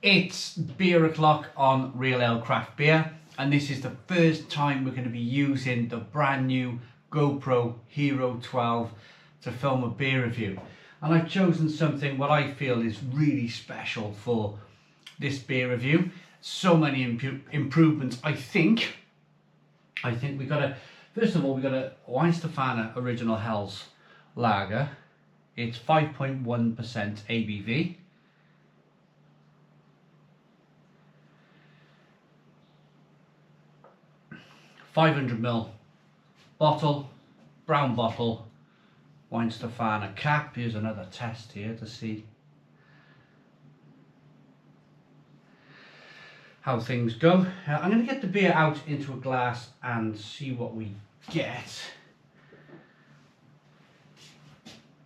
It's beer o'clock on Real Ale Craft Beer, and this is the first time we're going to be using the brand new GoPro Hero 12 to film a beer review. And I've chosen something what I feel is really special for this beer review. So many improvements. I think we got a, first of all, we got a Weihenstephaner Original Helles Lager. It's 5.1% ABV. $500ml bottle, brown bottle, Weihenstephaner cap. Here's another test here to see how things go. I'm going to get the beer out into a glass and see what we get.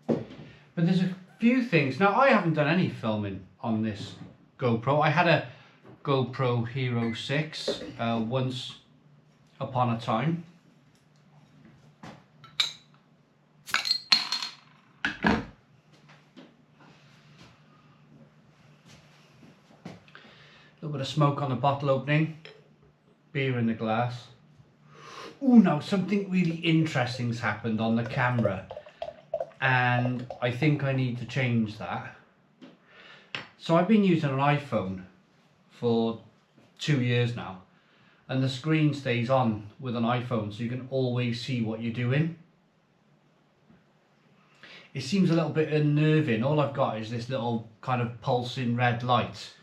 But there's a few things. Now, I haven't done any filming on this GoPro. I had a GoPro Hero 6 once upon a time. A little bit of smoke on the bottle opening, beer in the glass. Ooh, now something really interesting's happened on the camera, and I think I need to change that. So I've been using an iPhone for 2 years now, and the screen stays on with an iPhone, so you can always see what you're doing. It seems a little bit unnerving. All I've got is this little kind of pulsing red light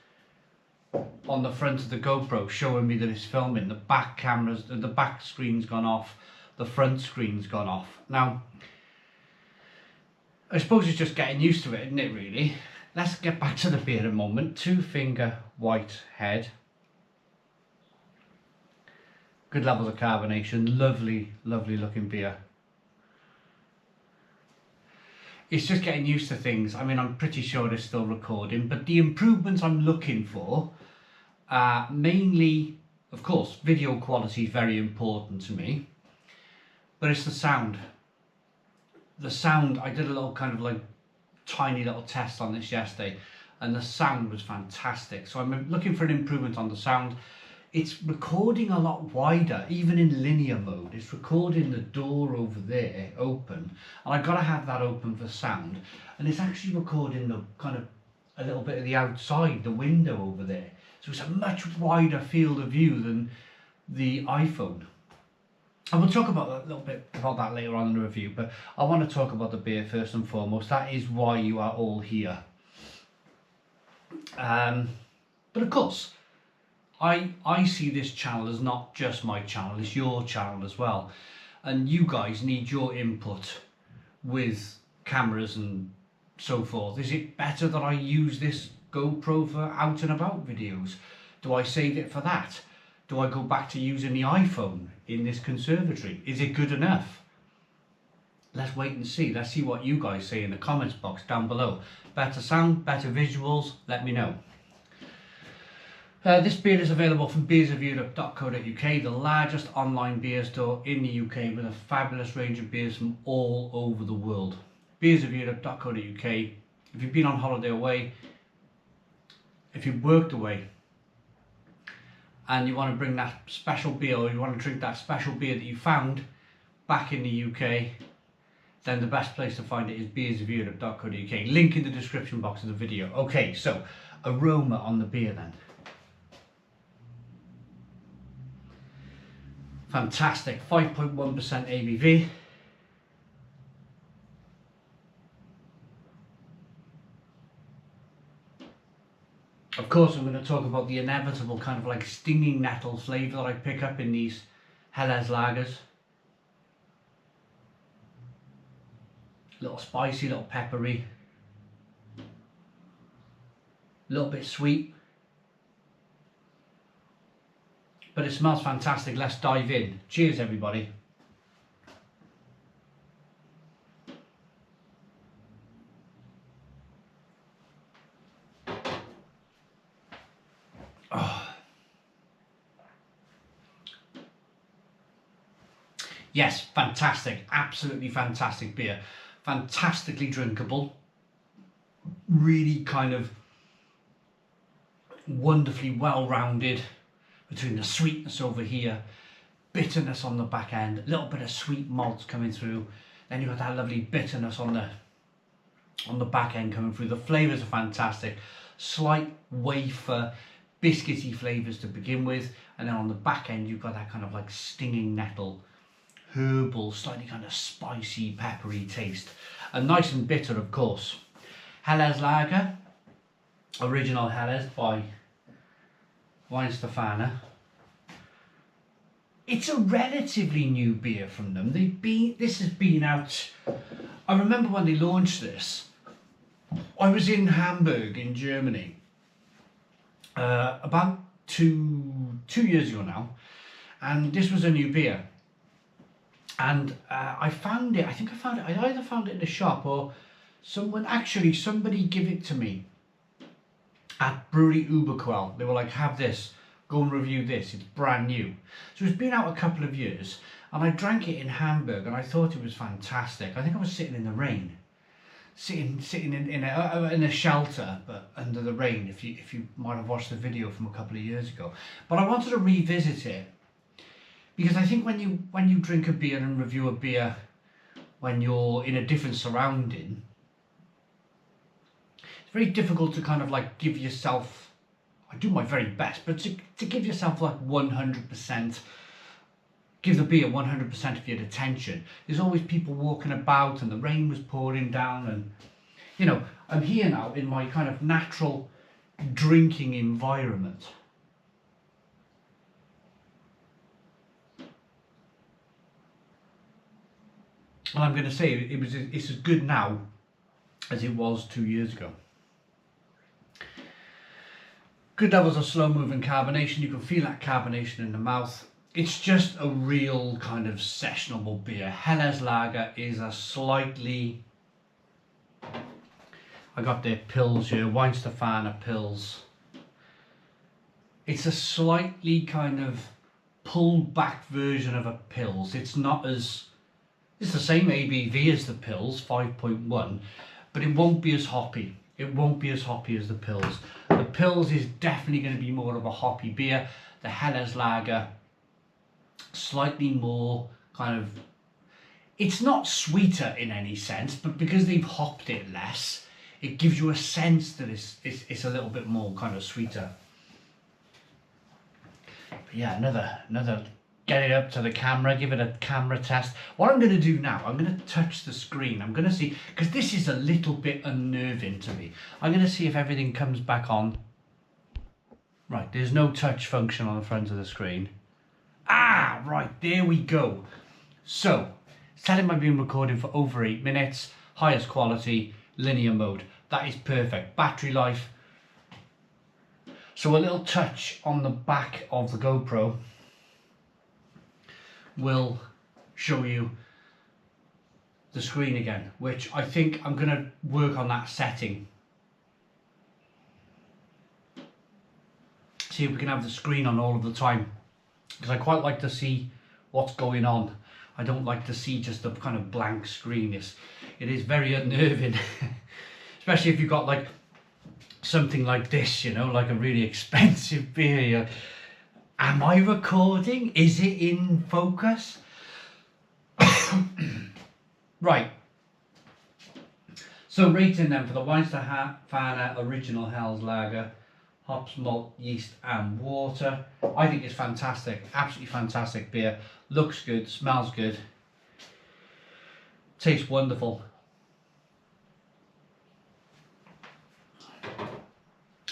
on the front of the GoPro showing me that it's filming. The back cameras, the back screen's gone off, the front screen's gone off. Now, I suppose it's just getting used to it, isn't it, really? Let's get back to the beer a moment. Two Finger White Head. Good levels of carbonation, lovely, lovely looking beer. It's just getting used to things. I mean, I'm pretty sure it's still recording, but the improvements I'm looking for are mainly, of course, video quality is very important to me, but it's the sound. The sound, I did a little kind of like tiny little test on this yesterday, and the sound was fantastic. So I'm looking for an improvement on the sound. It's recording a lot wider, even in linear mode. It's recording the door over there open, and I've got to have that open for sound. And it's actually recording the kind of a little bit of the outside, the window over there. So it's a much wider field of view than the iPhone. And we'll talk about a little bit about that later on in the review, but I want to talk about the beer first and foremost. That is why you are all here. But of course, I see this channel as not just my channel, it's your channel as well. And you guys need your input with cameras and so forth. Is it better that I use this GoPro for out and about videos? Do I save it for that? Do I go back to using the iPhone in this conservatory? Is it good enough? Let's wait and see. Let's see what you guys say in the comments box down below. Better sound, better visuals, let me know. This beer is available from beersofeurope.co.uk, the largest online beer store in the UK with a fabulous range of beers from all over the world. Beersofeurope.co.uk. If you've been on holiday away, if you've worked away, and you want to bring that special beer, or you want to drink that special beer that you found back in the UK, then the best place to find it is beersofeurope.co.uk. Link in the description box of the video. Okay, so aroma on the beer then. Fantastic, 5.1% ABV. Of course, I'm going to talk about the inevitable kind of like stinging nettle flavour that I pick up in these Helles lagers. A little spicy, a little peppery, a little bit sweet. But it smells fantastic. Let's dive in. Cheers, everybody. Oh. Yes, fantastic. Absolutely fantastic beer. Fantastically drinkable. Really kind of wonderfully well-rounded between the sweetness over here, bitterness on the back end, a little bit of sweet malts coming through. Then you've got that lovely bitterness on the back end coming through. The flavours are fantastic. Slight wafer, biscuity flavours to begin with. And then on the back end, you've got that kind of like stinging nettle, herbal, slightly kind of spicy, peppery taste. And nice and bitter, of course. Helles Lager, original Helles by Weihenstephaner. It's a relatively new beer from them. This has been out, I remember when they launched this, I was in Hamburg in Germany about two years ago now, and this was a new beer. And I found it, I either found it in a shop or somebody gave it to me at Brewery Uberquell. They were like, have this, go and review this, it's brand new. So it's been out a couple of years, and I drank it in Hamburg and I thought it was fantastic. I think I was sitting in the rain, sitting in a shelter, but under the rain, if you might have watched the video from a couple of years ago. But I wanted to revisit it, because I think when you drink a beer and review a beer when you're in a different surrounding, it's very difficult to kind of like give yourself, I do my very best, but to give yourself like 100%, give the beer 100% of your attention. There's always people walking about and the rain was pouring down, and you know, I'm here now in my kind of natural drinking environment. And I'm going to say it's as good now as it was 2 years ago. Good levels of slow moving carbonation. You can feel that carbonation in the mouth. It's just a real kind of sessionable beer. Helles Lager is a slightly, I got their Pils here, Weihenstephaner Pils. It's a slightly kind of pulled back version of a Pils. It's not as, it's the same ABV as the Pils, 5.1, but it won't be as hoppy. It won't be as hoppy as the Pils. The Pils is definitely going to be more of a hoppy beer. The Helles Lager, slightly more kind of, it's not sweeter in any sense, but because they've hopped it less, it gives you a sense that it's a little bit more kind of sweeter. But yeah, another, get it up to the camera, give it a camera test. What I'm going to do now, I'm going to touch the screen. I'm going to see, because this is a little bit unnerving to me. I'm going to see if everything comes back on. Right, there's no touch function on the front of the screen. Ah, right, there we go. So, it's telling me I've been recording for over 8 minutes, highest quality, linear mode. That is perfect. Battery life. So a little touch on the back of the GoPro will show you the screen again, which I think I'm going to work on that setting. See if we can have the screen on all of the time, because I quite like to see what's going on. I don't like to see just a kind of blank screen. It is very unnerving, especially if you've got like something like this, you know, like a really expensive beer. Am I recording? Is it in focus? Right. So rating them for the Weihenstephaner Original Helles Lager, hops, malt, yeast and water. I think it's fantastic, absolutely fantastic beer. Looks good, smells good, tastes wonderful.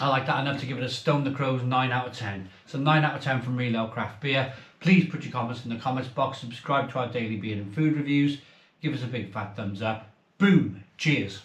I like that enough to give it a Stone the Crows 9 out of 10. So 9 out of 10 from Real Ale Craft Beer. Please put your comments in the comments box. Subscribe to our daily beer and food reviews. Give us a big fat thumbs up. Boom. Cheers.